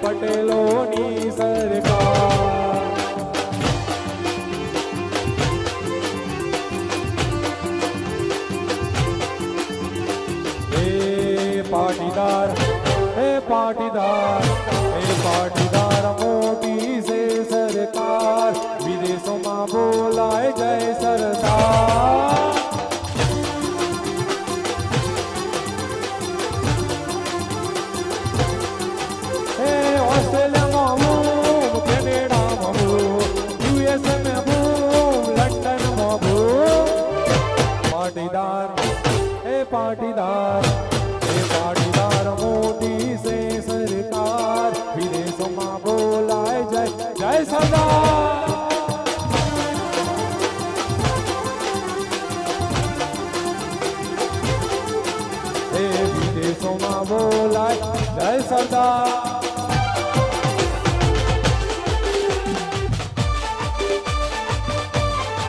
પટેલોની સરકાર. પાટીદાર હે પાટીદાર હે પાટીદાર મોટી છે સરકાર વિદેશોમાં બોલાય જય સરદાર. હે ઓસ્ટ્રેલિયામાં હું કેનેડામાં હું યુએસએમાં હું લંડનમાં હું પાટીદાર હે પાટીદાર પાટીદાર મોટી છે સરકાર વિદેશોમાં બોલાય જય જય સરદાર. હે વિદેશોમાં બોલાય જય સરદાર.